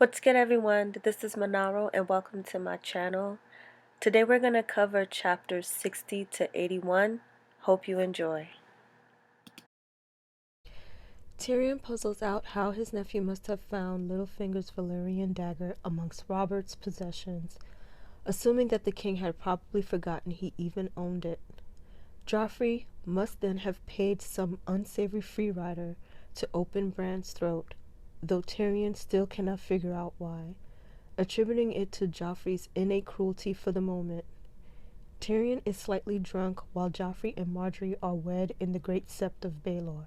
What's good, everyone? This is Monaro and welcome to my channel. Today we're going to cover chapters 60 to 81. Hope you enjoy. Tyrion puzzles out how his nephew must have found Littlefinger's Valyrian dagger amongst Robert's possessions, assuming that the king had probably forgotten he even owned it. Joffrey must then have paid some unsavory freerider to open Bran's throat, though Tyrion still cannot figure out why, attributing it to Joffrey's innate cruelty for the moment. Tyrion is slightly drunk while Joffrey and Margaery are wed in the Great Sept of Baelor,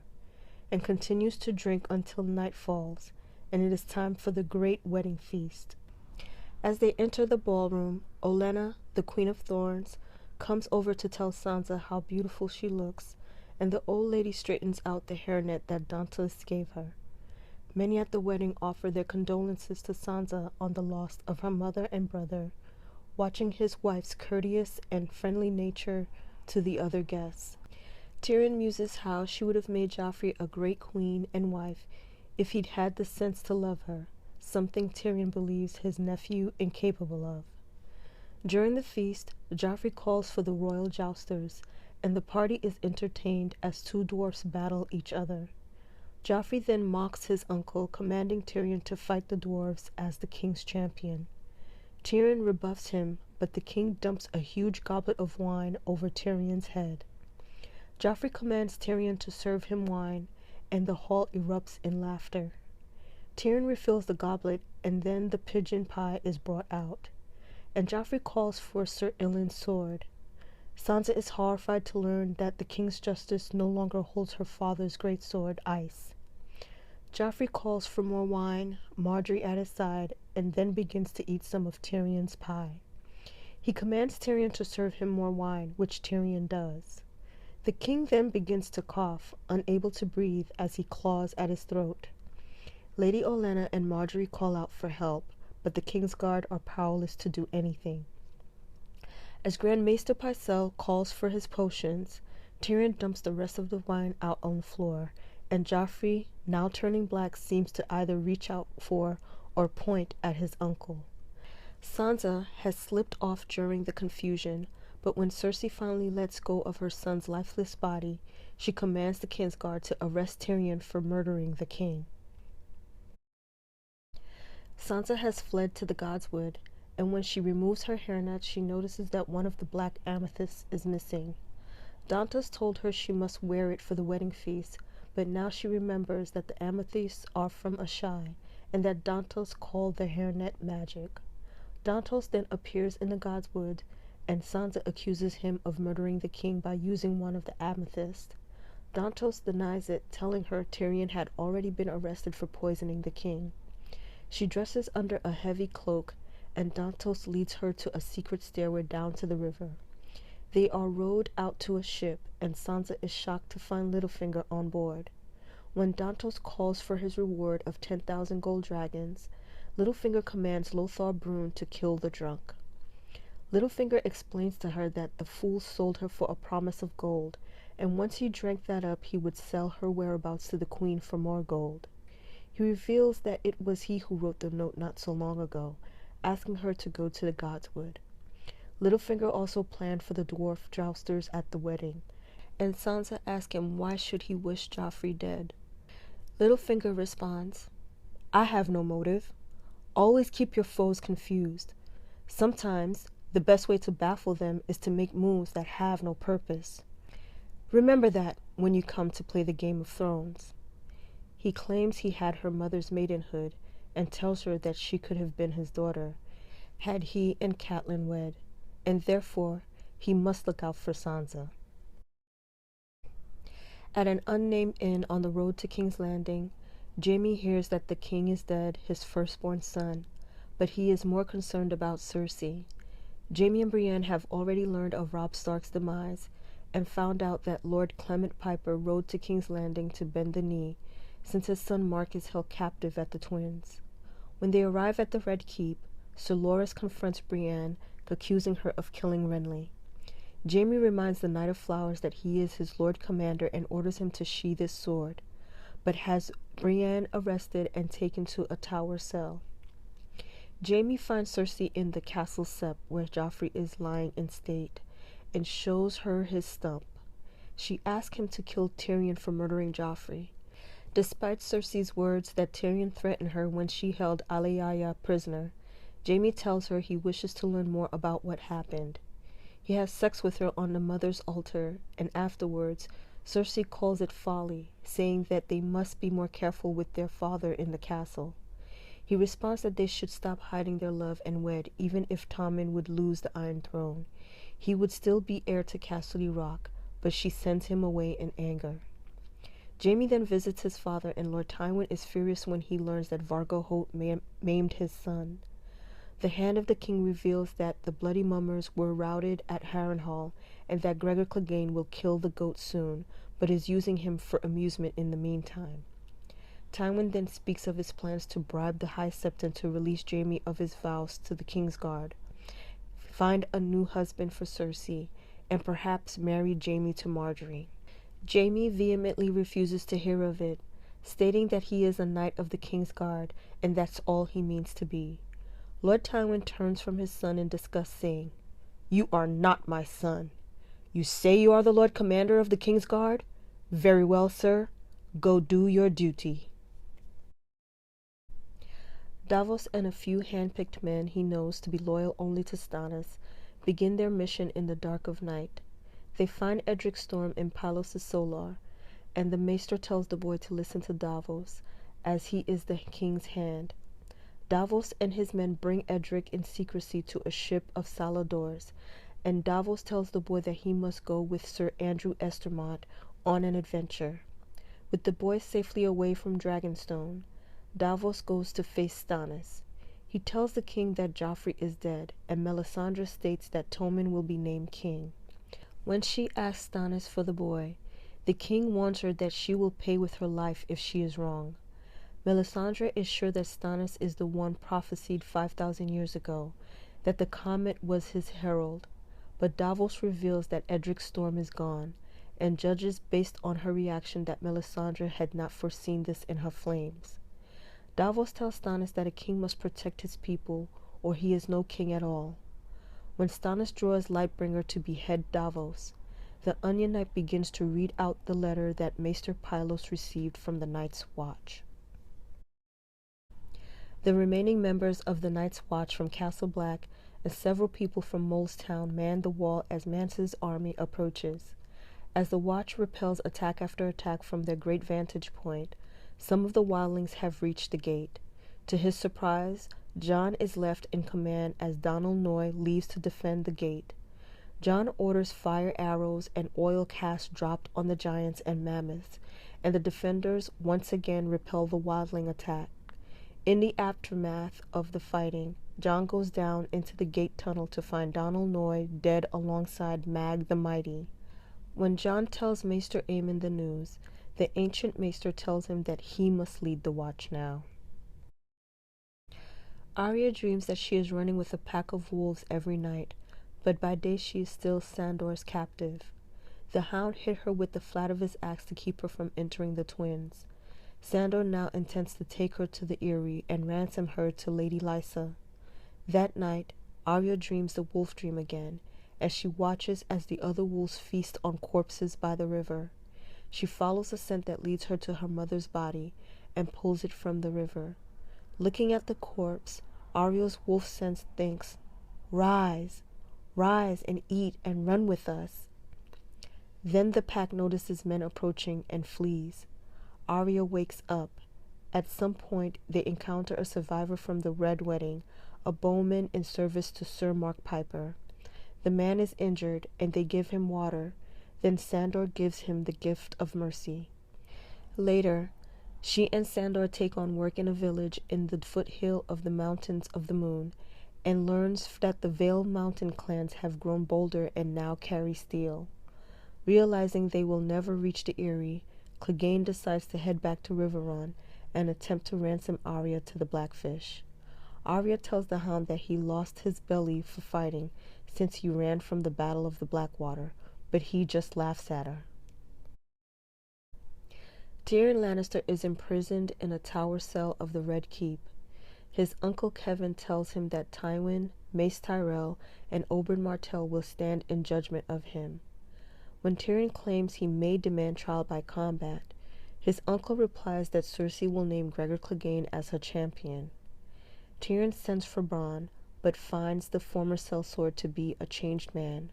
and continues to drink until night falls, and it is time for the great wedding feast. As they enter the ballroom, Olenna, the Queen of Thorns, comes over to tell Sansa how beautiful she looks, and the old lady straightens out the hairnet that Dantas gave her. Many at the wedding offer their condolences to Sansa on the loss of her mother and brother, watching his wife's courteous and friendly nature to the other guests. Tyrion muses how she would have made Joffrey a great queen and wife if he'd had the sense to love her, something Tyrion believes his nephew incapable of. During the feast, Joffrey calls for the royal jousters, and the party is entertained as two dwarfs battle each other. Joffrey then mocks his uncle, commanding Tyrion to fight the dwarves as the king's champion. Tyrion rebuffs him, but the king dumps a huge goblet of wine over Tyrion's head. Joffrey commands Tyrion to serve him wine, and the hall erupts in laughter. Tyrion refills the goblet, and then the pigeon pie is brought out, and Joffrey calls for Sir Ilyn's sword. Sansa is horrified to learn that the king's justice no longer holds her father's great sword, Ice. Joffrey calls for more wine, Margaery at his side, and then begins to eat some of Tyrion's pie. He commands Tyrion to serve him more wine, which Tyrion does. The king then begins to cough, unable to breathe as he claws at his throat. Lady Olenna and Margaery call out for help, but the king's guard are powerless to do anything. As Grand Maester Pycelle calls for his potions, Tyrion dumps the rest of the wine out on the floor, and Joffrey, now turning black, seems to either reach out for or point at his uncle. Sansa has slipped off during the confusion, but when Cersei finally lets go of her son's lifeless body, she commands the Kingsguard to arrest Tyrion for murdering the king. Sansa has fled to the Godswood, and when she removes her hairnet, she notices that one of the black amethysts is missing. Dantas told her she must wear it for the wedding feast, but now she remembers that the amethysts are from Ashai, and that Dantos called the hairnet magic. Dantos then appears in the Godswood, and Sansa accuses him of murdering the king by using one of the amethysts. Dantos denies it, telling her Tyrion had already been arrested for poisoning the king. She dresses under a heavy cloak, and Dantos leads her to a secret stairway down to the river. They are rowed out to a ship, and Sansa is shocked to find Littlefinger on board. When Dantos calls for his reward of 10,000 gold dragons, Littlefinger commands Lothar Brune to kill the drunk. Littlefinger explains to her that the fool sold her for a promise of gold, and once he drank that up, he would sell her whereabouts to the queen for more gold. He reveals that it was he who wrote the note not so long ago, asking her to go to the Godswood. Littlefinger also planned for the dwarf jousters at the wedding, and Sansa asks him why should he wish Joffrey dead. Littlefinger responds, "I have no motive. Always keep your foes confused. Sometimes the best way to baffle them is to make moves that have no purpose. Remember that when you come to play the Game of Thrones." He claims he had her mother's maidenhood and tells her that she could have been his daughter had he and Catelyn wed, and therefore he must look out for Sansa. At an unnamed inn on the road to King's Landing, Jaime hears that the king is dead, his firstborn son, but he is more concerned about Cersei. Jaime and Brienne have already learned of Robb Stark's demise and found out that Lord Clement Piper rode to King's Landing to bend the knee, since his son Mark is held captive at the Twins. When they arrive at the Red Keep, Sir Loras confronts Brienne, accusing her of killing Renly. Jaime reminds the Knight of Flowers that he is his Lord Commander and orders him to sheathe his sword, but has Brienne arrested and taken to a tower cell. Jaime finds Cersei in the castle sept where Joffrey is lying in state and shows her his stump. She asks him to kill Tyrion for murdering Joffrey. Despite Cersei's words that Tyrion threatened her when she held Alayaya prisoner, Jaime tells her he wishes to learn more about what happened. He has sex with her on the mother's altar, and afterwards, Cersei calls it folly, saying that they must be more careful with their father in the castle. He responds that they should stop hiding their love and wed, even if Tommen would lose the Iron Throne. He would still be heir to Casterly Rock, but she sends him away in anger. Jaime then visits his father, and Lord Tywin is furious when he learns that Vargo Hoat maimed his son. The hand of the king reveals that the bloody mummers were routed at Harrenhal, and that Gregor Clegane will kill the goat soon, but is using him for amusement in the meantime. Tywin then speaks of his plans to bribe the High Septon to release Jaime of his vows to the Kingsguard, find a new husband for Cersei, and perhaps marry Jaime to Marjorie. Jaime vehemently refuses to hear of it, stating that he is a knight of the Kingsguard, and that's all he means to be. Lord Tywin turns from his son in disgust, saying, "You are not my son. You say you are the Lord Commander of the Kingsguard? Very well, sir. Go do your duty." Davos and a few hand-picked men he knows to be loyal only to Stannis begin their mission in the dark of night. They find Edric Storm in Palos' Solar, and the Maester tells the boy to listen to Davos, as he is the king's hand. Davos and his men bring Edric in secrecy to a ship of Saladors, and Davos tells the boy that he must go with Sir Andrew Estermont on an adventure. With the boy safely away from Dragonstone, Davos goes to face Stannis. He tells the king that Joffrey is dead, and Melisandre states that Tommen will be named king. When she asks Stannis for the boy, the king warns her that she will pay with her life if she is wrong. Melisandre is sure that Stannis is the one prophesied 5,000 years ago, that the comet was his herald, but Davos reveals that Edric Storm is gone, and judges based on her reaction that Melisandre had not foreseen this in her flames. Davos tells Stannis that a king must protect his people, or he is no king at all. When Stannis draws Lightbringer to behead Davos, the Onion Knight begins to read out the letter that Maester Pylos received from the Night's Watch. The remaining members of the Night's Watch from Castle Black and several people from Molestown man the wall as Mance's army approaches. As the Watch repels attack after attack from their great vantage point, some of the wildlings have reached the gate. To his surprise, Jon is left in command as Donal Noy leaves to defend the gate. Jon orders fire arrows and oil casts dropped on the giants and mammoths, and the defenders once again repel the wildling attack. In the aftermath of the fighting, Jon goes down into the gate tunnel to find Donal Noy dead alongside Mag the Mighty. When Jon tells Maester Aemon the news, the ancient Maester tells him that he must lead the watch now. Arya dreams that she is running with a pack of wolves every night, but by day she is still Sandor's captive. The Hound hit her with the flat of his axe to keep her from entering the Twins. Sandor now intends to take her to the Eyrie and ransom her to Lady Lysa. That night, Arya dreams the wolf dream again, as she watches as the other wolves feast on corpses by the river. She follows a scent that leads her to her mother's body and pulls it from the river. Looking at the corpse, Arya's wolf sense thinks, "Rise, rise and eat and run with us." Then the pack notices men approaching and flees. Arya wakes up. At some point, they encounter a survivor from the Red Wedding, a bowman in service to Sir Mark Piper. The man is injured, and they give him water. Then Sandor gives him the gift of mercy. Later, she and Sandor take on work in a village in the foothill of the Mountains of the Moon, and learns that the Vale Mountain clans have grown bolder and now carry steel. Realizing they will never reach the Eyrie, Clegane decides to head back to Riverrun and attempt to ransom Arya to the Blackfish. Arya tells the Hound that he lost his belly for fighting since he ran from the Battle of the Blackwater, but he just laughs at her. Tyrion Lannister is imprisoned in a tower cell of the Red Keep. His uncle Kevin tells him that Tywin, Mace Tyrell, and Oberyn Martell will stand in judgment of him. When Tyrion claims he may demand trial by combat, his uncle replies that Cersei will name Gregor Clegane as her champion. Tyrion sends for Bronn, but finds the former sellsword to be a changed man,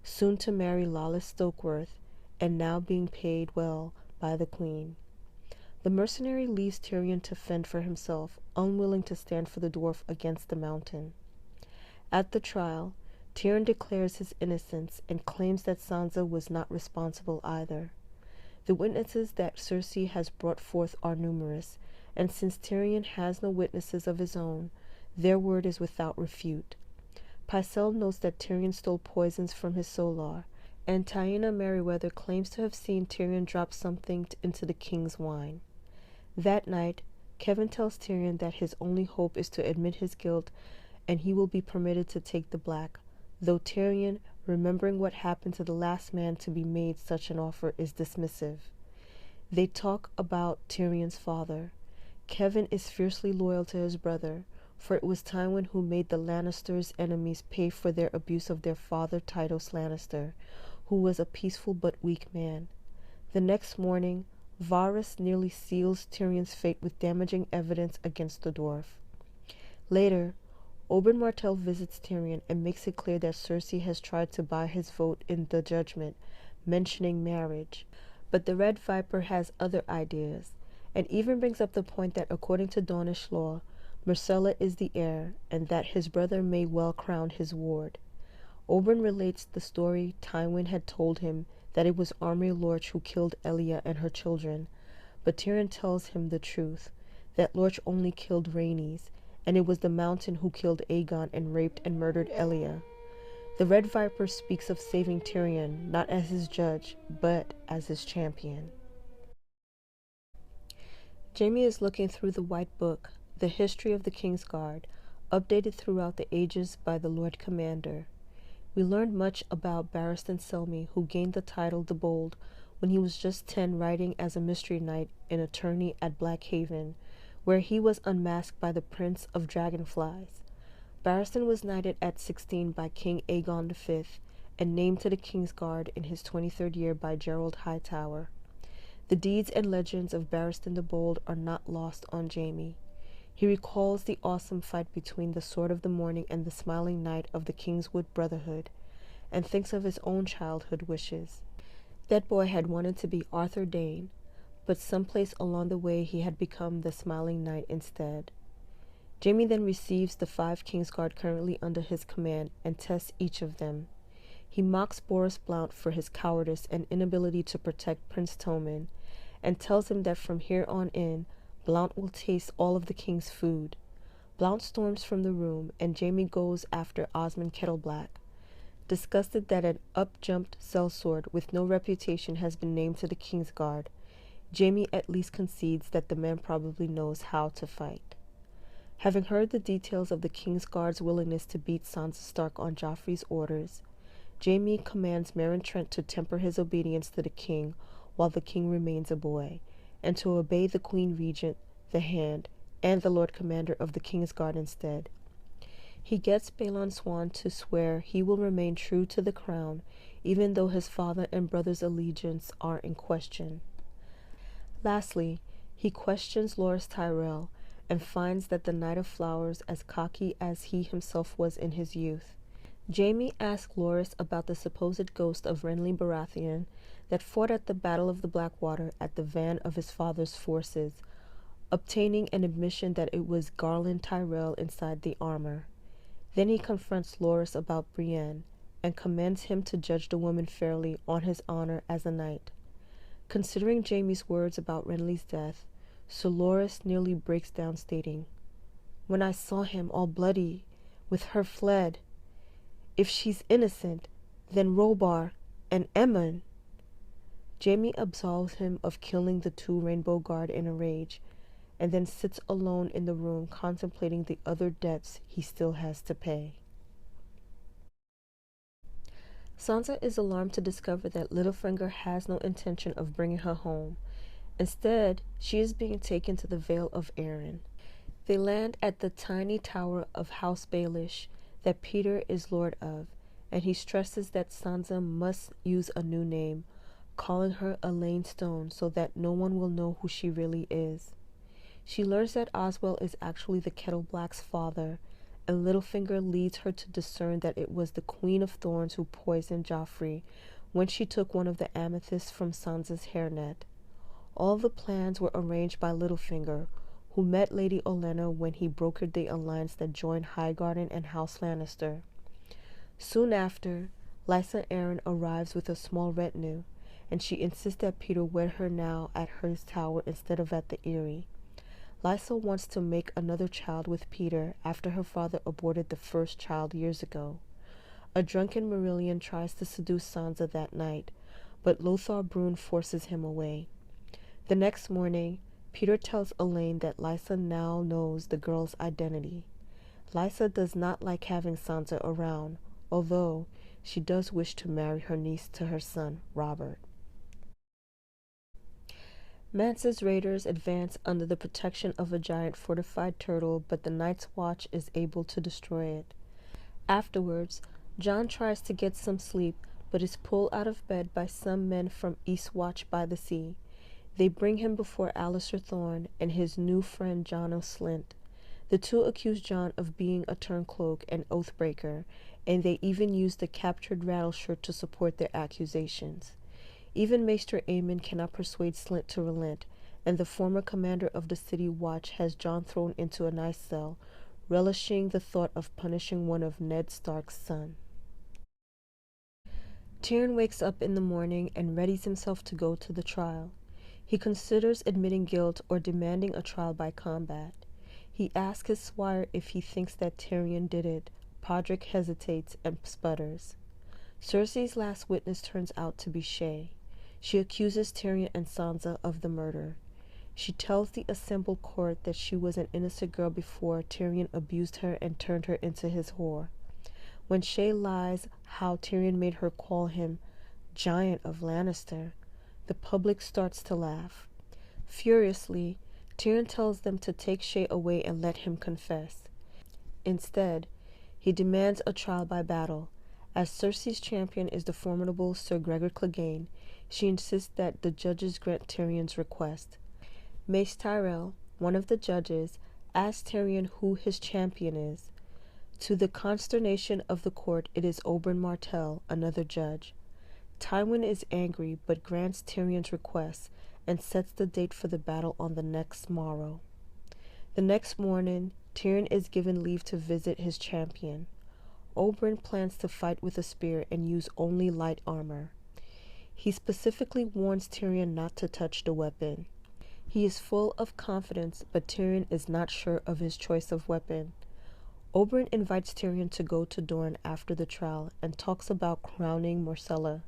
soon to marry lawless Stokeworth, and now being paid well by the Queen. The mercenary leaves Tyrion to fend for himself, unwilling to stand for the dwarf against the Mountain. At the trial, Tyrion declares his innocence and claims that Sansa was not responsible either. The witnesses that Cersei has brought forth are numerous, and since Tyrion has no witnesses of his own, their word is without refute. Pycelle notes that Tyrion stole poisons from his solar, and Taena Merryweather claims to have seen Tyrion drop something into the king's wine. That night, Kevin tells Tyrion that his only hope is to admit his guilt and he will be permitted to take the black, though Tyrion, remembering what happened to the last man to be made such an offer, is dismissive. They talk about Tyrion's father. Kevin is fiercely loyal to his brother, for it was Tywin who made the Lannisters' enemies pay for their abuse of their father Tytos Lannister, who was a peaceful but weak man. The next morning, Varys nearly seals Tyrion's fate with damaging evidence against the dwarf. Later, Oberyn Martell visits Tyrion and makes it clear that Cersei has tried to buy his vote in the judgment, mentioning marriage. But the Red Viper has other ideas, and even brings up the point that according to Dornish law, Myrcella is the heir, and that his brother may well crown his ward. Oberyn relates the story Tywin had told him, that it was Army Lorch who killed Elia and her children, but Tyrion tells him the truth, that Lorch only killed Rhaenys, and it was the Mountain who killed Aegon and raped and murdered Elia. The Red Viper speaks of saving Tyrion, not as his judge, but as his champion. Jaime is looking through the White Book, the history of the Kingsguard, updated throughout the ages by the Lord Commander. We learned much about Barristan Selmy, who gained the title the Bold when he was just 10, riding as a mystery knight in a tourney at Blackhaven, where he was unmasked by the Prince of Dragonflies. Barristan was knighted at 16 by King Aegon V and named to the Kingsguard in his 23rd year by Gerald Hightower. The deeds and legends of Barristan the Bold are not lost on Jaime. He recalls the awesome fight between the Sword of the Morning and the Smiling Knight of the Kingswood Brotherhood, and thinks of his own childhood wishes. That boy had wanted to be Arthur Dane, but someplace along the way he had become the Smiling Knight instead. Jaime then receives the 5 Kingsguard currently under his command and tests each of them. He mocks Boris Blount for his cowardice and inability to protect Prince Tommen, and tells him that from here on in, Blount will taste all of the king's food. Blount storms from the room, and Jaime goes after Osmond Kettleblack. Disgusted that an up-jumped sellsword with no reputation has been named to the Kingsguard, Jaime at least concedes that the man probably knows how to fight. Having heard the details of the Kingsguard's willingness to beat Sansa Stark on Joffrey's orders, Jaime commands Meryn Trent to temper his obedience to the king while the king remains a boy, and to obey the Queen Regent, the Hand, and the Lord Commander of the Kingsguard instead. He gets Balon Swan to swear he will remain true to the crown, even though his father and brother's allegiance are in question. Lastly, he questions Loras Tyrell, and finds that the Knight of Flowers as cocky as he himself was in his youth. Jaime asks Loras about the supposed ghost of Renly Baratheon that fought at the Battle of the Blackwater at the van of his father's forces, obtaining an admission that it was Garland Tyrell inside the armor. Then he confronts Loras about Brienne, and commands him to judge the woman fairly on his honor as a knight. Considering Jaime's words about Renly's death, Sir Loras nearly breaks down, stating, "When I saw him all bloody, with her fled, if she's innocent, then Robar and Aemon." Jaime absolves him of killing the 2 Rainbow Guard in a rage, and then sits alone in the room contemplating the other debts he still has to pay. Sansa is alarmed to discover that Littlefinger has no intention of bringing her home. Instead, she is being taken to the Vale of Arryn. They land at the tiny tower of House Baelish that Peter is lord of, and he stresses that Sansa must use a new name, calling her Elaine Stone so that no one will know who she really is. She learns that Oswell is actually the Kettle Black's father, and Littlefinger leads her to discern that it was the Queen of Thorns who poisoned Joffrey when she took one of the amethysts from Sansa's hairnet. All the plans were arranged by Littlefinger, who met Lady Olenna when he brokered the alliance that joined Highgarden and House Lannister. Soon after, Lysa Arryn arrives with a small retinue, and she insists that Peter wed her now at her tower instead of at the Eyrie. Lysa wants to make another child with Peter after her father aborted the first child years ago. A drunken Meereen tries to seduce Sansa that night, but Lothar Brune forces him away. The next morning, Peter tells Elaine that Lysa now knows the girl's identity. Lysa does not like having Sansa around, although she does wish to marry her niece to her son, Robert. Mance's raiders advance under the protection of a giant fortified turtle, but the Night's Watch is able to destroy it. Afterwards, Jon tries to get some sleep, but is pulled out of bed by some men from Eastwatch by the Sea. They bring him before Alliser Thorne and his new friend Jon of Slint. The two accuse Jon of being a turncloak and oathbreaker, and they even use the captured Rattleshirt to support their accusations. Even Maester Aemon cannot persuade Slint to relent, and the former commander of the City Watch has Jon thrown into an ice cell, relishing the thought of punishing one of Ned Stark's sons. Tyrion wakes up in the morning and readies himself to go to the trial. He considers admitting guilt or demanding a trial by combat. He asks his squire if he thinks that Tyrion did it. Podrick hesitates and sputters. Cersei's last witness turns out to be Shae. She accuses Tyrion and Sansa of the murder. She tells the assembled court that she was an innocent girl before Tyrion abused her and turned her into his whore. When Shae lies how Tyrion made her call him Giant of Lannister, the public starts to laugh. Furiously, Tyrion tells them to take Shae away and let him confess. Instead, he demands a trial by battle. As Cersei's champion is the formidable Sir Gregor Clegane, she insists that the judges grant Tyrion's request. Mace Tyrell, one of the judges, asks Tyrion who his champion is. To the consternation of the court, it is Oberyn Martell, another judge. Tywin is angry but grants Tyrion's request and sets the date for the battle on the next morrow. The next morning, Tyrion is given leave to visit his champion. Oberyn plans to fight with a spear and use only light armor. He specifically warns Tyrion not to touch the weapon. He is full of confidence, but Tyrion is not sure of his choice of weapon. Oberyn invites Tyrion to go to Dorne after the trial and talks about crowning Myrcella.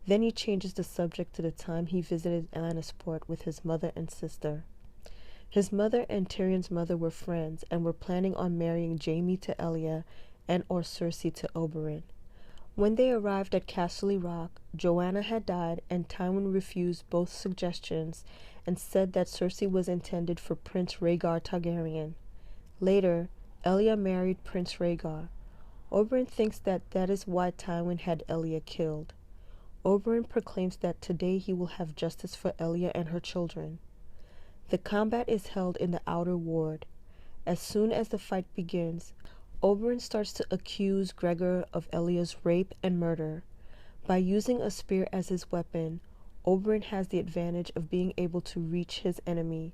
Then he changes the subject to the time he visited Lannisport with his mother and sister. His mother and Tyrion's mother were friends and were planning on marrying Jaime to Elia and or Cersei to Oberyn. When they arrived at Castle Rock, Joanna had died and Tywin refused both suggestions and said that Cersei was intended for Prince Rhaegar Targaryen. Later, Elia married Prince Rhaegar. Oberyn thinks that is why Tywin had Elia killed. Oberyn proclaims that today he will have justice for Elia and her children. The combat is held in the outer ward. As soon as the fight begins, Oberyn starts to accuse Gregor of Elia's rape and murder. By using a spear as his weapon, Oberyn has the advantage of being able to reach his enemy,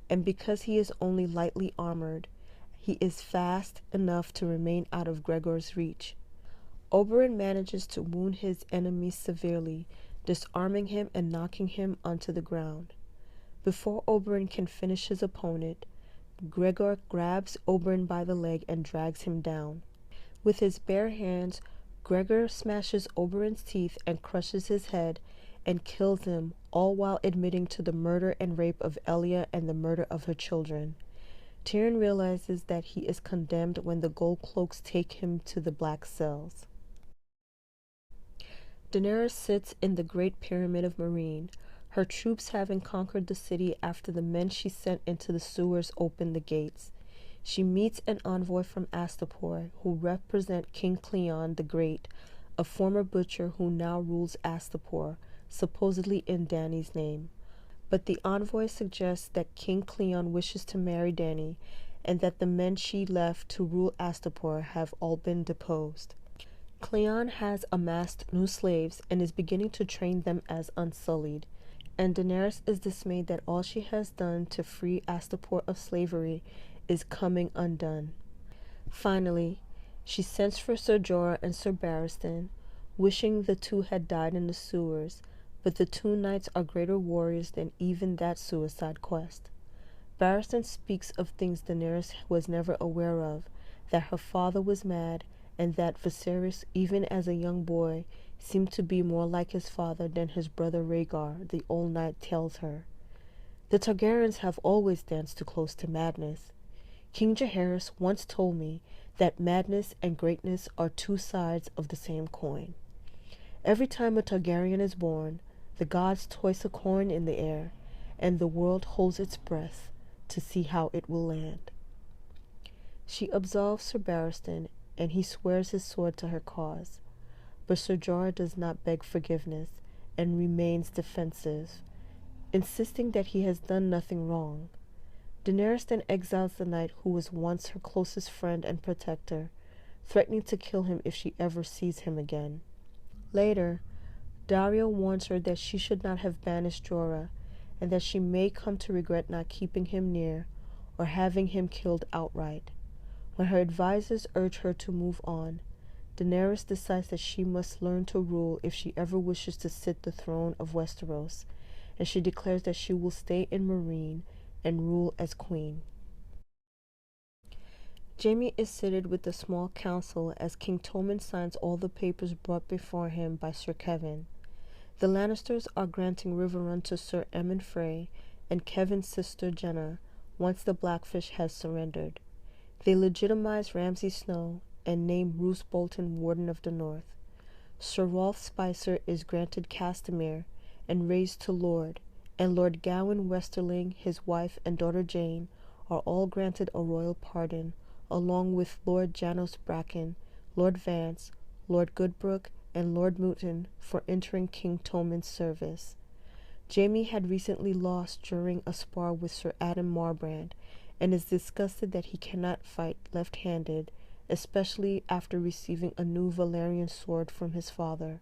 and because he is only lightly armored, he is fast enough to remain out of Gregor's reach. Oberyn manages to wound his enemy severely, disarming him and knocking him onto the ground. Before Oberyn can finish his opponent, Gregor grabs Oberyn by the leg and drags him down. With his bare hands, Gregor smashes Oberyn's teeth and crushes his head and kills him, all while admitting to the murder and rape of Elia and the murder of her children. Tyrion realizes that he is condemned when the gold cloaks take him to the black cells. Daenerys sits in the Great Pyramid of Meereen, her troops having conquered the city after the men she sent into the sewers opened the gates. She meets an envoy from Astapor who represent King Cleon the Great, a former butcher who now rules Astapor, supposedly in Dany's name. But the envoy suggests that King Cleon wishes to marry Dany, and that the men she left to rule Astapor have all been deposed. Cleon has amassed new slaves and is beginning to train them as Unsullied, and Daenerys is dismayed that all she has done to free Astapor of slavery is coming undone. Finally, she sends for Ser Jorah and Ser Barristan, wishing the two had died in the sewers, but the two knights are greater warriors than even that suicide quest. Barristan speaks of things Daenerys was never aware of, that her father was mad, and that Viserys, even as a young boy, seemed to be more like his father than his brother Rhaegar, the old knight tells her. The Targaryens have always danced too close to madness. King Jaehaerys once told me that madness and greatness are two sides of the same coin. Every time a Targaryen is born, the gods toss a coin in the air, and the world holds its breath to see how it will land. She absolves Ser Barristan, and he swears his sword to her cause. But Ser Jorah does not beg forgiveness, and remains defensive, insisting that he has done nothing wrong. Daenerys then exiles the knight who was once her closest friend and protector, threatening to kill him if she ever sees him again. Later, Daario warns her that she should not have banished Jorah, and that she may come to regret not keeping him near, or having him killed outright. When her advisors urge her to move on, Daenerys decides that she must learn to rule if she ever wishes to sit the throne of Westeros, and she declares that she will stay in Meereen and rule as queen. Jaime is seated with the small council as King Tommen signs all the papers brought before him by Sir Kevan. The Lannisters are granting Riverrun to Sir Aemon Frey and Kevan's sister Jenna once the Blackfish has surrendered. They legitimize Ramsay Snow and name Roose Bolton Warden of the North. Sir Rolf Spicer is granted Castamere and raised to Lord, and Lord Gawain Westerling, his wife and daughter Jane, are all granted a royal pardon, along with Lord Janos Bracken, Lord Vance, Lord Goodbrook, and Lord Mouton for entering King Tommen's service. Jaime had recently lost during a spar with Sir Adam Marbrand, and is disgusted that he cannot fight left-handed, especially after receiving a new Valyrian sword from his father.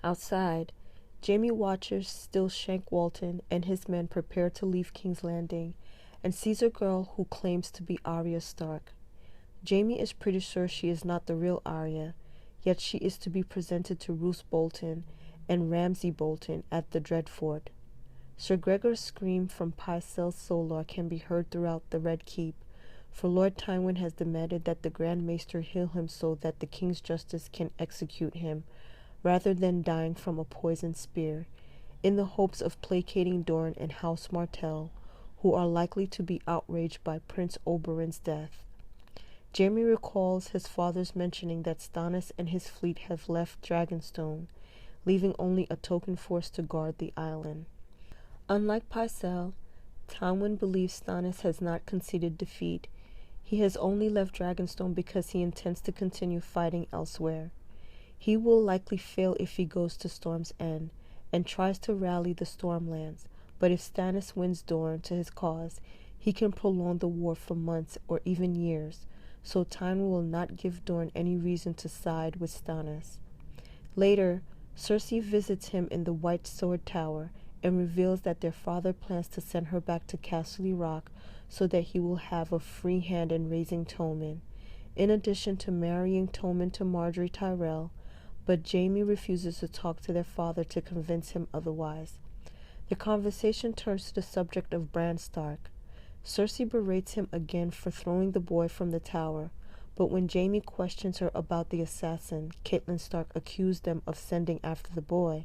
Outside, Jaime watches still Shank Walton and his men prepare to leave King's Landing, and sees a girl who claims to be Arya Stark. Jaime is pretty sure she is not the real Arya, yet she is to be presented to Roose Bolton and Ramsay Bolton at the Dreadfort. Sir Gregor's scream from Pycelle's Solar can be heard throughout the Red Keep, for Lord Tywin has demanded that the Grand Maester heal him so that the King's Justice can execute him, rather than dying from a poisoned spear, in the hopes of placating Dorne and House Martell, who are likely to be outraged by Prince Oberyn's death. Jaime recalls his father's mentioning that Stannis and his fleet have left Dragonstone, leaving only a token force to guard the island. Unlike Pycelle, Tywin believes Stannis has not conceded defeat. He has only left Dragonstone because he intends to continue fighting elsewhere. He will likely fail if he goes to Storm's End and tries to rally the Stormlands, but if Stannis wins Dorne to his cause, he can prolong the war for months or even years, so Tywin will not give Dorne any reason to side with Stannis. Later, Cersei visits him in the White Sword Tower and reveals that their father plans to send her back to Castle Rock so that he will have a free hand in raising Tommen, in addition to marrying Tommen to Margaery Tyrell, but Jaime refuses to talk to their father to convince him otherwise. The conversation turns to the subject of Bran Stark. Cersei berates him again for throwing the boy from the tower, but when Jaime questions her about the assassin Catelyn Stark accused them of sending after the boy,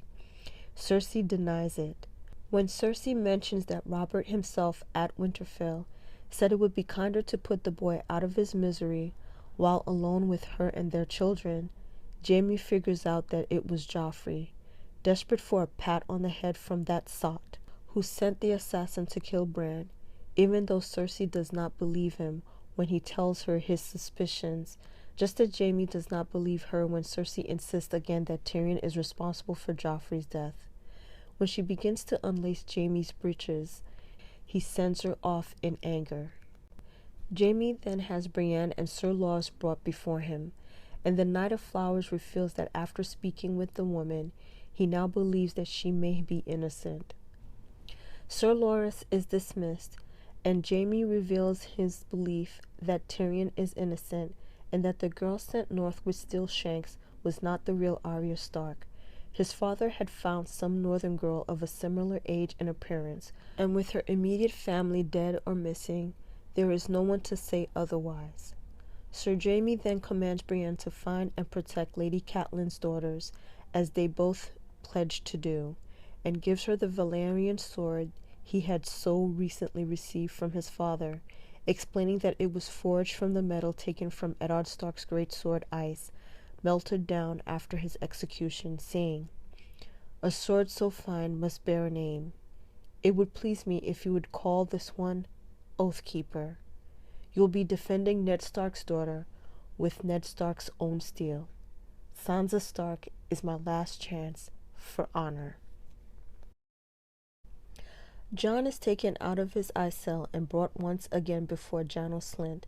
Cersei denies it. When Cersei mentions that Robert himself at Winterfell said it would be kinder to put the boy out of his misery while alone with her and their children, Jaime figures out that it was Joffrey, desperate for a pat on the head from that sot, who sent the assassin to kill Bran. even though Cersei does not believe him when he tells her his suspicions, just as Jaime does not believe her when Cersei insists again that Tyrion is responsible for Joffrey's death. When she begins to unlace Jaime's breeches, he sends her off in anger. Jaime then has Brienne and Sir Loras brought before him, and the Knight of Flowers reveals that after speaking with the woman, he now believes that she may be innocent. Sir Loras is dismissed, and Jaime reveals his belief that Tyrion is innocent and that the girl sent north with steel shanks was not the real Arya Stark. His father had found some northern girl of a similar age and appearance, and with her immediate family dead or missing, there is no one to say otherwise. Sir Jaime then commands Brienne to find and protect Lady Catelyn's daughters, as they both pledged to do, and gives her the Valyrian sword he had so recently received from his father, explaining that it was forged from the metal taken from Eddard Stark's great sword Ice, melted down after his execution, saying, "A sword so fine must bear a name. It would please me if you would call this one Oathkeeper. You'll be defending Ned Stark's daughter with Ned Stark's own steel. Sansa Stark is my last chance for honor." Jon is taken out of his eye cell and brought once again before Janos Slynt,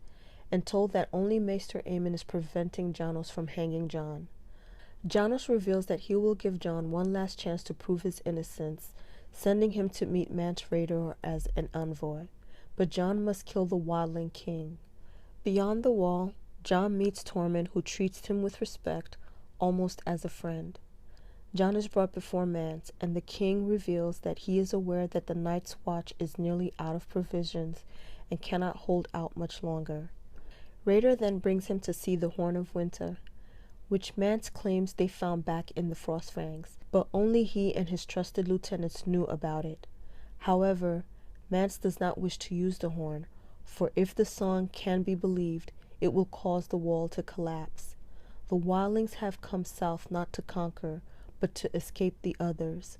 and told that only Maester Aemon is preventing Janos from hanging Jon. Janos reveals that he will give Jon one last chance to prove his innocence, sending him to meet Mance Rayder as an envoy, but Jon must kill the Wildling King. Beyond the wall, Jon meets Tormund, who treats him with respect, almost as a friend. Jon is brought before Mance, and the king reveals that he is aware that the Night's Watch is nearly out of provisions and cannot hold out much longer. Rayder then brings him to see the Horn of Winter, which Mance claims they found back in the Frostfangs, but only he and his trusted lieutenants knew about it. However, Mance does not wish to use the horn, for if the song can be believed, it will cause the wall to collapse. The wildlings have come south not to conquer, but to escape the others.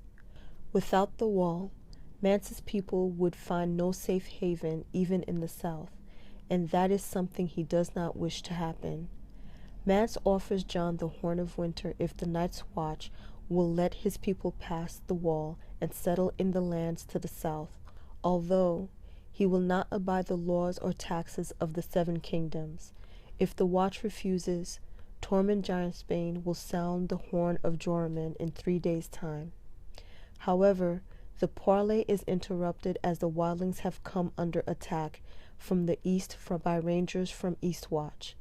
Without the wall, Mance's people would find no safe haven even in the south, and that is something he does not wish to happen. Mance offers Jon the Horn of Winter if the Night's Watch will let his people pass the wall and settle in the lands to the south, although he will not abide the laws or taxes of the Seven Kingdoms. If the Watch refuses, Tormund Giantsbane will sound the Horn of Joramun in 3 days' time. However, the parley is interrupted as the wildlings have come under attack from the east by rangers from Eastwatch.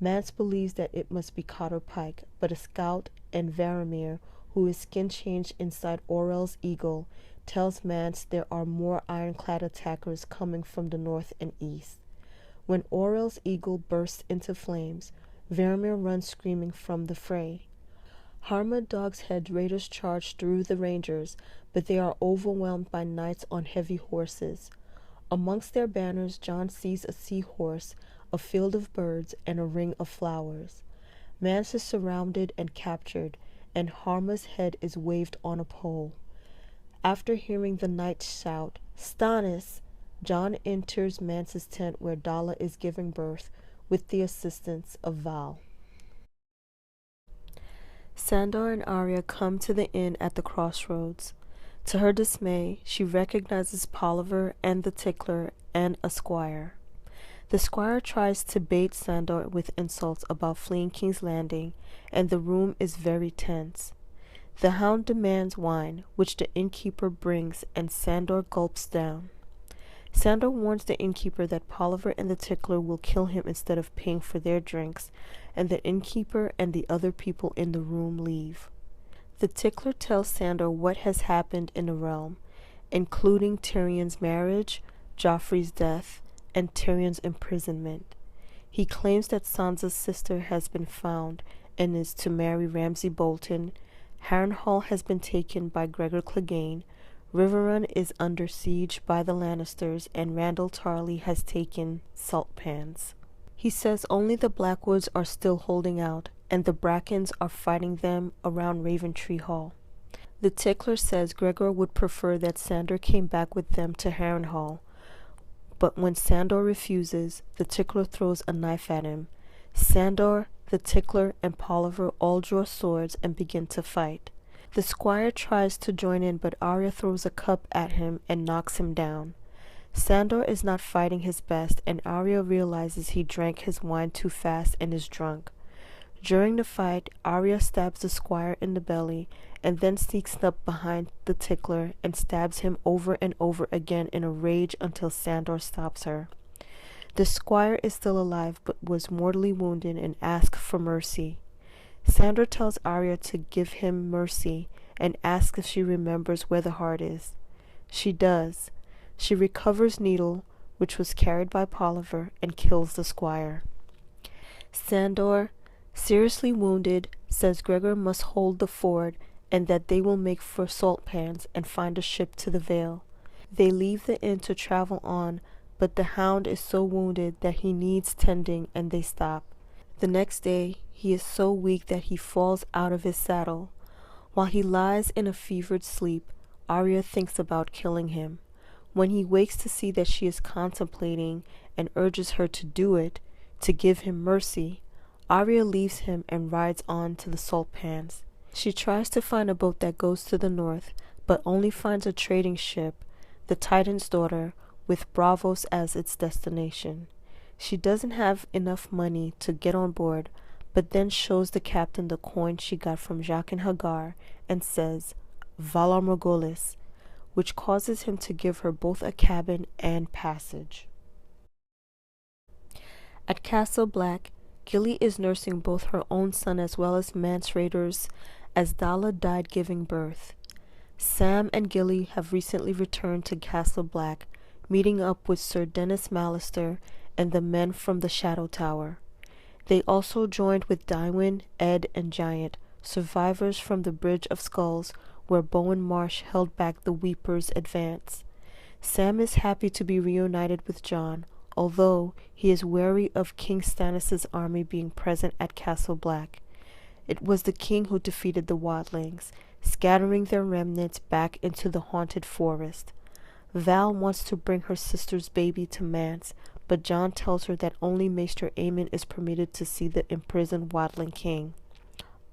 Mance believes that it must be Cotter Pike, but a scout and Varamir, who is skin-changed inside Orell's eagle, tells Mance there are more ironclad attackers coming from the north and east. When Orell's eagle bursts into flames, Varamir runs screaming from the fray. Harma Dog's Head raiders charge through the rangers, but they are overwhelmed by knights on heavy horses. Amongst their banners, Jon sees a seahorse, a field of birds, and a ring of flowers. Mance is surrounded and captured, and Harma's head is waved on a pole. After hearing the knights shout, "Stannis!" Jon enters Mance's tent where Dalla is giving birth, with the assistance of Val. Sandor and Arya come to the inn at the crossroads. To her dismay, she recognizes Polliver and the Tickler and a squire. The squire tries to bait Sandor with insults about fleeing King's Landing, and the room is very tense. The Hound demands wine, which the innkeeper brings, and Sandor gulps down. Sandor warns the innkeeper that Polliver and the Tickler will kill him instead of paying for their drinks, and the innkeeper and the other people in the room leave. The Tickler tells Sandor what has happened in the realm, including Tyrion's marriage, Joffrey's death, and Tyrion's imprisonment. He claims that Sansa's sister has been found and is to marry Ramsay Bolton. Harrenhal has been taken by Gregor Clegane. Riverrun is under siege by the Lannisters, and Randall Tarley has taken Salt Pans. He says only the Blackwoods are still holding out, and the Brackens are fighting them around Raventree Hall. The Tickler says Gregor would prefer that Sandor came back with them to Harrenhal, but when Sandor refuses, the Tickler throws a knife at him. Sandor, the Tickler, and Polliver all draw swords and begin to fight. The squire tries to join in, but Arya throws a cup at him and knocks him down. Sandor is not fighting his best, and Arya realizes he drank his wine too fast and is drunk. During the fight, Arya stabs the squire in the belly and then sneaks up behind the Tickler and stabs him over and over again in a rage until Sandor stops her. The squire is still alive but was mortally wounded and asks for mercy. Sandor tells Arya to give him mercy and asks if she remembers where the heart is. She does. She recovers Needle, which was carried by Polliver, and kills the squire. Sandor, seriously wounded, says Gregor must hold the ford and that they will make for salt pans and find a ship to the Vale. They leave the inn to travel on, but the Hound is so wounded that he needs tending and they stop. The next day, he is so weak that he falls out of his saddle. While he lies in a fevered sleep, Arya thinks about killing him. When he wakes to see that she is contemplating and urges her to do it, to give him mercy, Arya leaves him and rides on to the salt pans. She tries to find a boat that goes to the north, but only finds a trading ship, the Titan's Daughter, with Braavos as its destination. She doesn't have enough money to get on board, but then shows the captain the coin she got from Jaqen and Hagar and says, Valar Morghulis, which causes him to give her both a cabin and passage. At Castle Black, Gilly is nursing both her own son as well as Mance Raiders, as Dalla died giving birth. Sam and Gilly have recently returned to Castle Black, meeting up with Sir Dennis Mallister and the men from the Shadow Tower. They also joined with Tywin, Ed, and Giant, survivors from the Bridge of Skulls, where Bowen Marsh held back the Weeper's advance. Sam is happy to be reunited with Jon, although he is wary of King Stannis' army being present at Castle Black. It was the king who defeated the wildlings, scattering their remnants back into the haunted forest. Val wants to bring her sister's baby to Mance, but Jon tells her that only Maester Aemon is permitted to see the imprisoned wildling king.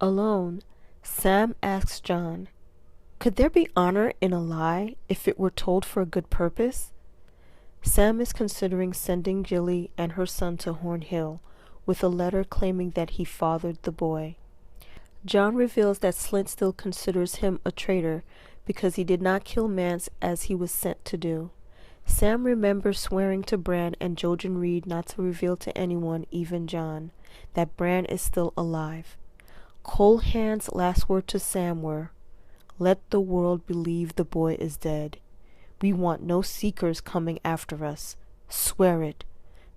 Alone, Sam asks Jon, could there be honor in a lie if it were told for a good purpose? Sam is considering sending Gilly and her son to Horn Hill, with a letter claiming that he fathered the boy. Jon reveals that Slynt still considers him a traitor because he did not kill Mance as he was sent to do. Sam remembers swearing to Bran and Jojen Reed not to reveal to anyone, even Jon, that Bran is still alive. Colehand's last word to Sam were, "Let the world believe the boy is dead. We want no seekers coming after us. Swear it.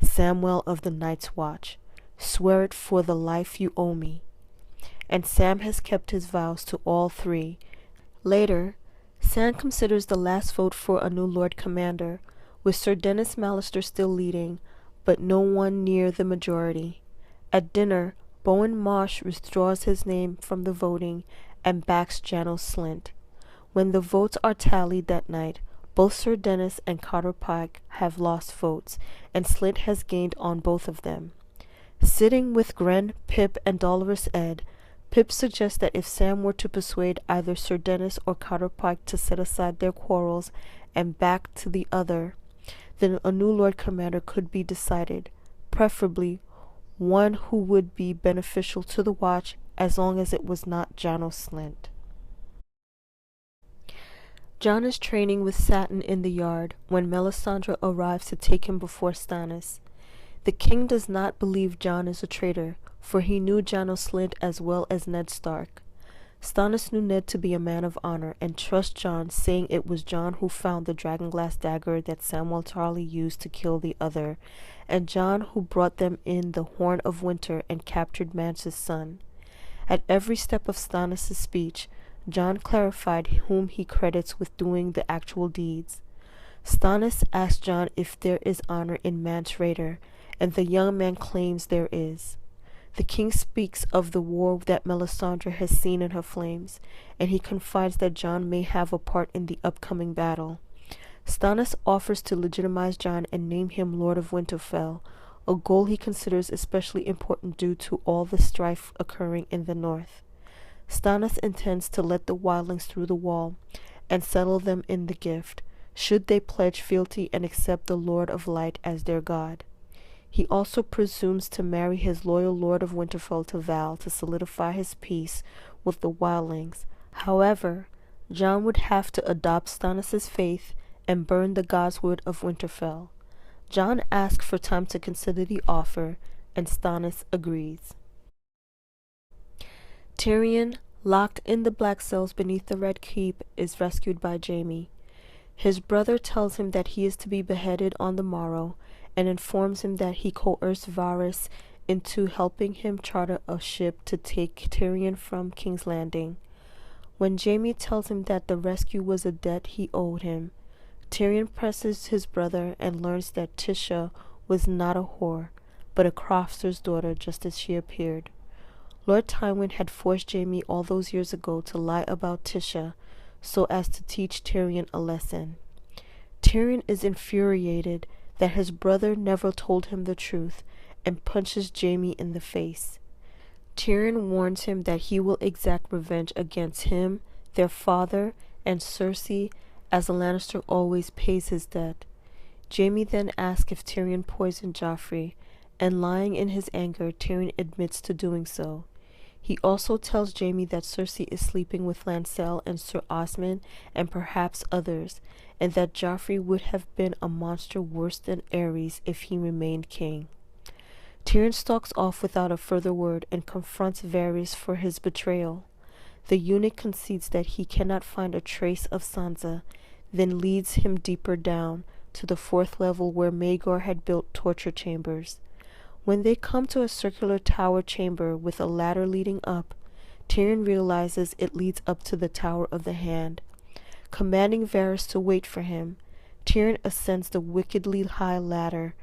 Samwell of the Night's Watch. Swear it for the life you owe me." And Sam has kept his vows to all three. Later, Sam considers the last vote for a new Lord Commander, with Sir Dennis Mallister still leading, but no one near the majority. At dinner, Bowen Marsh withdraws his name from the voting and backs Janos Slynt. When the votes are tallied that night, both Sir Dennis and Cotter Pike have lost votes, and Slynt has gained on both of them. Sitting with Gren, Pip, and Dolorous Ed, Pip suggests that if Sam were to persuade either Sir Dennis or Cotter Pike to set aside their quarrels and back to the other, then a new Lord Commander could be decided, preferably one who would be beneficial to the Watch as long as it was not Janos Slynt. Jon is training with Satin in the yard when Melisandre arrives to take him before Stannis. The king does not believe Jon is a traitor, for he knew Janos Slynt as well as Ned Stark. Stannis knew Ned to be a man of honor and trusts Jon, saying it was Jon who found the dragonglass dagger that Samwell Tarly used to kill the other, and Jon who brought them in the Horn of Winter and captured Mance's son. At every step of Stannis' speech, Jon clarified whom he credits with doing the actual deeds. Stannis asks Jon if there is honor in Mance Rayder, and the young man claims there is. The king speaks of the war that Melisandre has seen in her flames, and he confides that Jon may have a part in the upcoming battle. Stannis offers to legitimize Jon and name him Lord of Winterfell, a goal he considers especially important due to all the strife occurring in the north. Stannis intends to let the wildlings through the wall and settle them in the gift, should they pledge fealty and accept the Lord of Light as their god. He also presumes to marry his loyal Lord of Winterfell to Val to solidify his peace with the wildlings. However, Jon would have to adopt Stannis' faith and burn the godswood of Winterfell. Jon asks for time to consider the offer, and Stannis agrees. Tyrion, locked in the black cells beneath the Red Keep, is rescued by Jaime. His brother tells him that he is to be beheaded on the morrow, and informs him that he coerced Varys into helping him charter a ship to take Tyrion from King's Landing. When Jaime tells him that the rescue was a debt he owed him, Tyrion presses his brother and learns that Tisha was not a whore, but a crofter's daughter just as she appeared. Lord Tywin had forced Jaime all those years ago to lie about Tisha so as to teach Tyrion a lesson. Tyrion is infuriated that his brother never told him the truth and punches Jaime in the face. Tyrion warns him that he will exact revenge against him, their father, and Cersei, as a Lannister always pays his debt. Jaime then asks if Tyrion poisoned Joffrey, and lying in his anger, Tyrion admits to doing so. He also tells Jaime that Cersei is sleeping with Lancel and Sir Osmond and perhaps others, and that Joffrey would have been a monster worse than Ares if he remained king. Tyrion stalks off without a further word and confronts Varys for his betrayal. The eunuch concedes that he cannot find a trace of Sansa, then leads him deeper down to the 4th level where Maegor had built torture chambers. When they come to a circular tower chamber with a ladder leading up, Tyrion realizes it leads up to the Tower of the Hand. Commanding Varys to wait for him, Tyrion ascends the wickedly high ladder.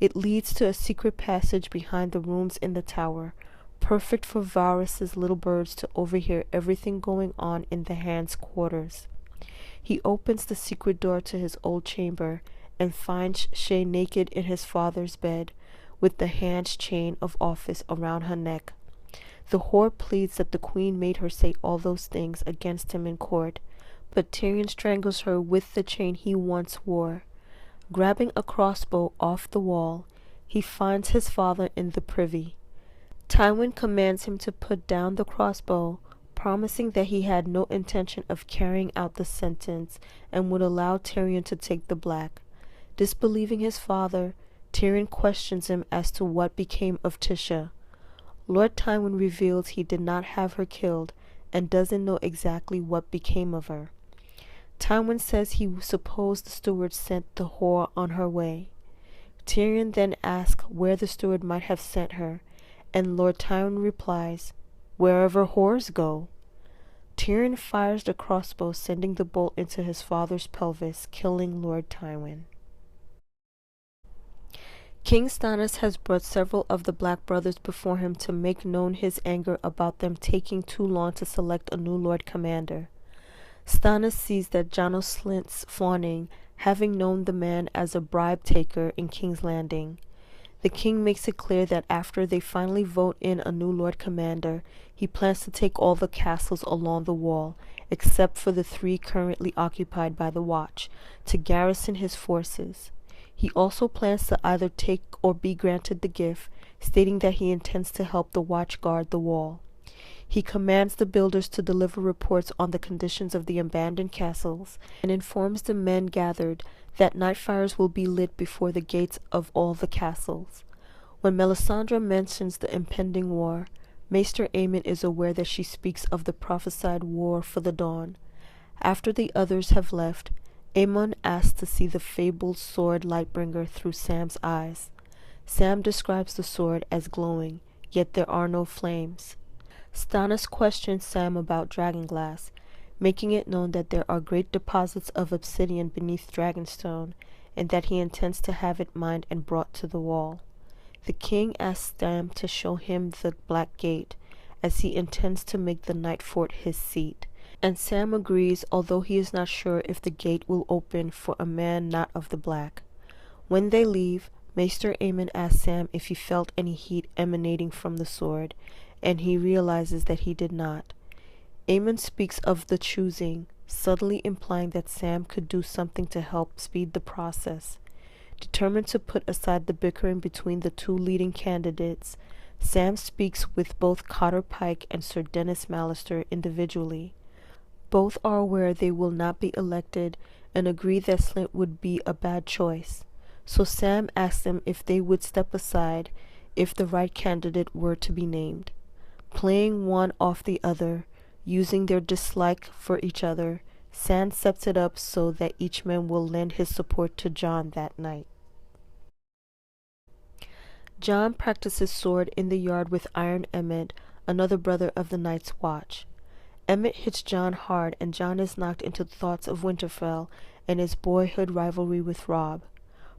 It leads to a secret passage behind the rooms in the tower, perfect for Varys' little birds to overhear everything going on in the Hand's quarters. He opens the secret door to his old chamber and finds Shay naked in his father's bed, with the Hand's chain of office around her neck. The whore pleads that the queen made her say all those things against him in court, but Tyrion strangles her with the chain he once wore. Grabbing a crossbow off the wall, he finds his father in the privy. Tywin commands him to put down the crossbow, promising that he had no intention of carrying out the sentence and would allow Tyrion to take the black. Disbelieving his father, Tyrion questions him as to what became of Tisha. Lord Tywin reveals he did not have her killed and doesn't know exactly what became of her. Tywin says he supposed the steward sent the whore on her way. Tyrion then asks where the steward might have sent her, and Lord Tywin replies, "Wherever whores go." Tyrion fires the crossbow, sending the bolt into his father's pelvis, killing Lord Tywin. King Stannis has brought several of the Black Brothers before him to make known his anger about them taking too long to select a new Lord Commander. Stannis sees that Janos Slint's fawning, having known the man as a bribe-taker in King's Landing. The king makes it clear that after they finally vote in a new Lord Commander, he plans to take all the castles along the wall, except for the 3 currently occupied by the Watch, to garrison his forces. He also plans to either take or be granted the gift, stating that he intends to help the Watch guard the wall. He commands the builders to deliver reports on the conditions of the abandoned castles, and informs the men gathered that night fires will be lit before the gates of all the castles. When Melisandre mentions the impending war, Maester Aemon is aware that she speaks of the prophesied war for the dawn. After the others have left, Aemon asks to see the fabled sword Lightbringer through Sam's eyes. Sam describes the sword as glowing, yet there are no flames. Stannis questions Sam about Dragonglass, making it known that there are great deposits of obsidian beneath Dragonstone, and that he intends to have it mined and brought to the wall. The king asks Sam to show him the Black Gate, as he intends to make the Night Fort his seat, and Sam agrees, although he is not sure if the gate will open for a man not of the black. When they leave, Maester Aemon asks Sam if he felt any heat emanating from the sword, and he realizes that he did not. Aemon speaks of the choosing, subtly implying that Sam could do something to help speed the process. Determined to put aside the bickering between the two leading candidates, Sam speaks with both Cotter Pike and Sir Dennis Mallister individually. Both are aware they will not be elected and agree that Slint would be a bad choice. So Sam asks them if they would step aside if the right candidate were to be named. Playing one off the other, using their dislike for each other, Sam sets it up so that each man will lend his support to Jon that night. Jon practices sword in the yard with Iron Emmett, another brother of the Night's Watch. Emmett hits Jon hard, and Jon is knocked into thoughts of Winterfell and his boyhood rivalry with Robb.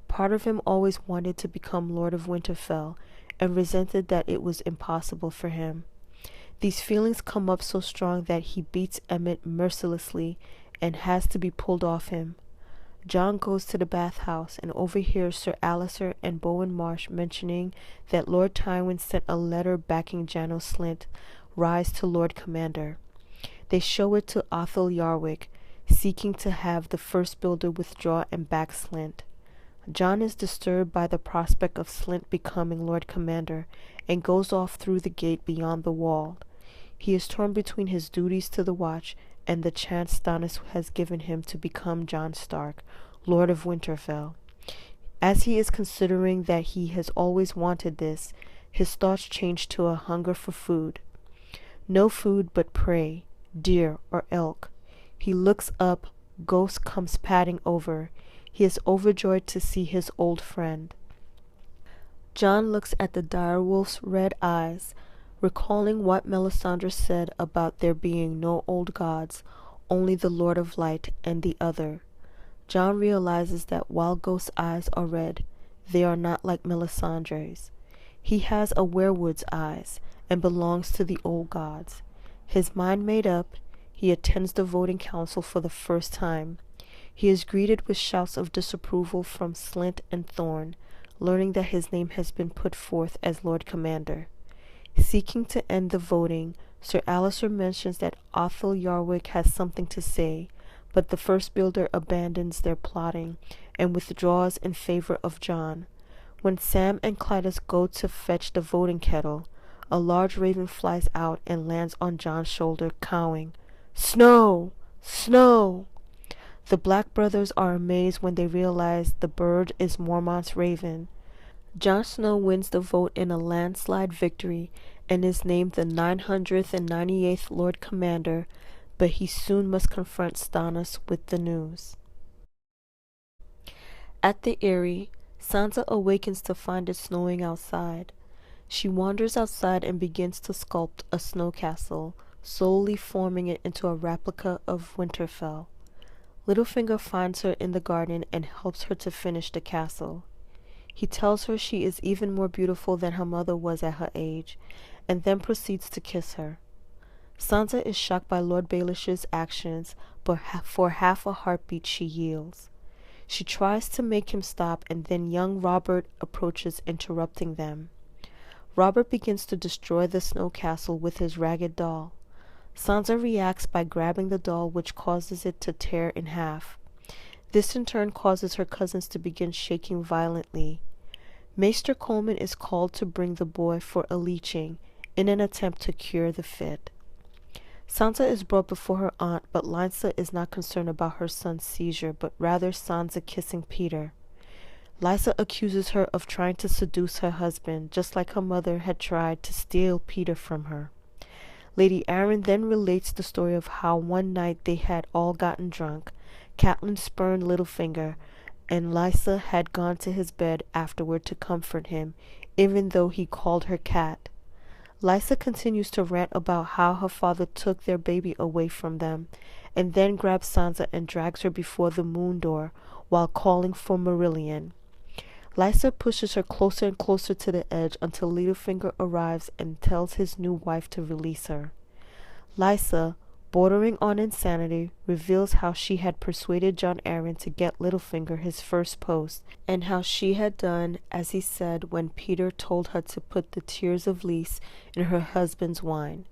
Part of him always wanted to become Lord of Winterfell, and resented that it was impossible for him. These feelings come up so strong that he beats Emmett mercilessly and has to be pulled off him. Jon goes to the bathhouse and overhears Sir Alliser and Bowen Marsh mentioning that Lord Tywin sent a letter backing Janos Slint rise to Lord Commander. They show it to Othel Yarwick, seeking to have the First Builder withdraw and back Slint. Jon is disturbed by the prospect of Slint becoming Lord Commander and goes off through the gate beyond the wall. He is torn between his duties to the Watch and the chance Stannis has given him to become Jon Stark, Lord of Winterfell. As he is considering that he has always wanted this, his thoughts change to a hunger for food. No food but prey, deer or elk. He looks up, Ghost comes padding over. He is overjoyed to see his old friend. Jon looks at the direwolf's red eyes, recalling what Melisandre said about there being no old gods, only the Lord of Light and the other. Jon realizes that while Ghost's eyes are red, they are not like Melisandre's. He has a werewood's eyes and belongs to the old gods. His mind made up, he attends the voting council for the first time. He is greeted with shouts of disapproval from Slint and Thorne, learning that his name has been put forth as Lord Commander. Seeking to end the voting, Sir Alliser mentions that Othel Yarwick has something to say, but the First Builder abandons their plotting and withdraws in favor of Jon. When Sam and Clytus go to fetch the voting kettle, a large raven flies out and lands on Jon's shoulder, cawing, "Snow! Snow!" The Black brothers are amazed when they realize the bird is Mormont's raven. Jon Snow wins the vote in a landslide victory and is named the 998th Lord Commander, but he soon must confront Stannis with the news. At the Eyrie, Sansa awakens to find it snowing outside. She wanders outside and begins to sculpt a snow castle, slowly forming it into a replica of Winterfell. Littlefinger finds her in the garden and helps her to finish the castle. He tells her she is even more beautiful than her mother was at her age, and then proceeds to kiss her. Sansa is shocked by Lord Baelish's actions, but for half a heartbeat she yields. She tries to make him stop, and then young Robert approaches, interrupting them. Robert begins to destroy the snow castle with his ragged doll. Sansa reacts by grabbing the doll, which causes it to tear in half. This in turn causes her cousins to begin shaking violently. Maester Coleman is called to bring the boy for a leeching in an attempt to cure the fit. Sansa is brought before her aunt, but Lysa is not concerned about her son's seizure, but rather Sansa kissing Peter. Lysa accuses her of trying to seduce her husband, just like her mother had tried to steal Peter from her. Lady Arryn then relates the story of how one night they had all gotten drunk. Catelyn spurned Littlefinger, and Lysa had gone to his bed afterward to comfort him, even though he called her cat. Lysa continues to rant about how her father took their baby away from them, and then grabs Sansa and drags her before the moon door while calling for Marillion. Lysa pushes her closer and closer to the edge until Littlefinger arrives and tells his new wife to release her. Lysa, bordering on insanity, reveals how she had persuaded Jon Arryn to get Littlefinger his first post, and how she had done as he said when Peter told her to put the tears of Lys in her husband's wine.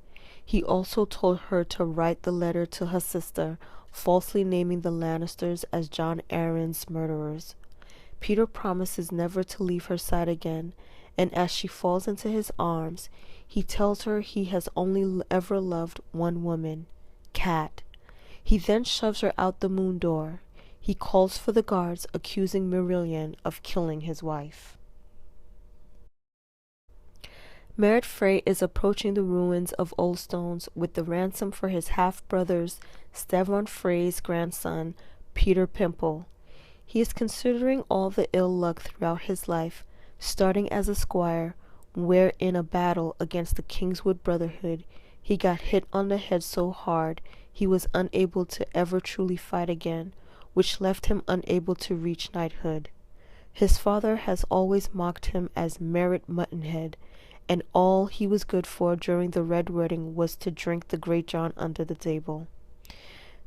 He also told her to write the letter to her sister, falsely naming the Lannisters as Jon Arryn's murderers. Peter promises never to leave her side again, and as she falls into his arms, he tells her he has only ever loved one woman, Cat. He then shoves her out the moon door. He calls for the guards, accusing Meereen of killing his wife. Merritt Frey is approaching the ruins of Old Stones with the ransom for his half-brothers, Stavron Frey's grandson, Peter Pimple. He is considering all the ill luck throughout his life, starting as a squire, where in a battle against the Kingswood Brotherhood, he got hit on the head so hard he was unable to ever truly fight again, which left him unable to reach knighthood. His father has always mocked him as Merritt Muttonhead, and all he was good for during the Red Wedding was to drink the Great John under the table.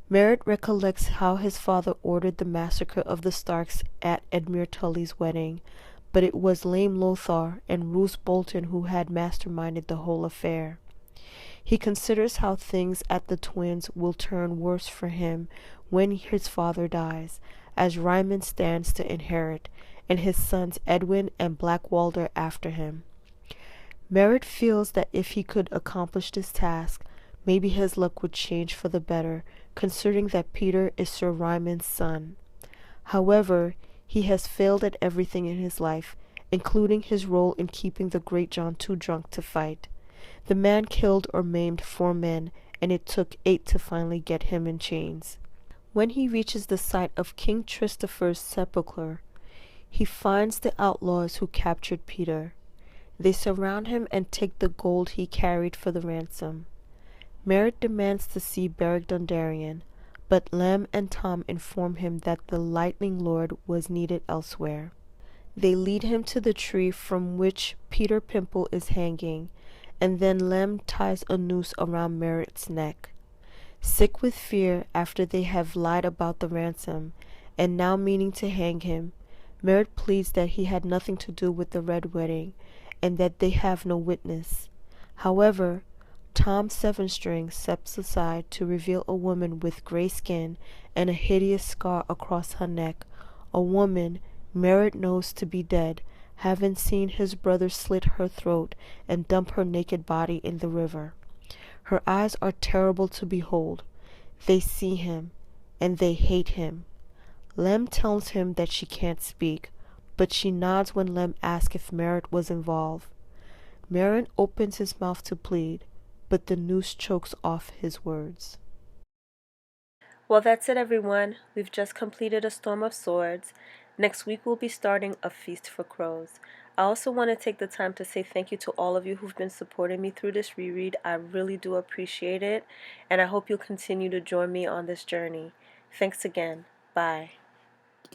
Merritt recollects how his father ordered the massacre of the Starks at Edmure Tully's wedding, but it was Lame Lothar and Roose Bolton who had masterminded the whole affair. He considers how things at the Twins will turn worse for him when his father dies, as Ryman stands to inherit, and his sons Edwin and Blackwalder after him. Merritt feels that if he could accomplish this task, maybe his luck would change for the better, considering that Peter is Sir Ryman's son. However, he has failed at everything in his life, including his role in keeping the Great John too drunk to fight. The man killed or maimed 4 men, and it took 8 to finally get him in chains. When he reaches the site of King Christopher's sepulchre, he finds the outlaws who captured Peter. They surround him and take the gold he carried for the ransom. Merritt demands to see Beric Dondarrion, but Lem and Tom inform him that the Lightning Lord was needed elsewhere. They lead him to the tree from which Peter Pimple is hanging, and then Lem ties a noose around Merritt's neck. Sick with fear after they have lied about the ransom, and now meaning to hang him, Merritt pleads that he had nothing to do with the Red Wedding, and that they have no witness. However, Tom Sevenstring steps aside to reveal a woman with gray skin and a hideous scar across her neck, a woman Merritt knows to be dead, having seen his brother slit her throat and dump her naked body in the river. Her eyes are terrible to behold. They see him, and they hate him. Lem tells him that she can't speak, but she nods when Lem asks if Merritt was involved. Merritt opens his mouth to plead, but the noose chokes off his words. Well, that's it, everyone. We've just completed A Storm of Swords. Next week, we'll be starting A Feast for Crows. I also want to take the time to say thank you to all of you who've been supporting me through this reread. I really do appreciate it, and I hope you'll continue to join me on this journey. Thanks again. Bye.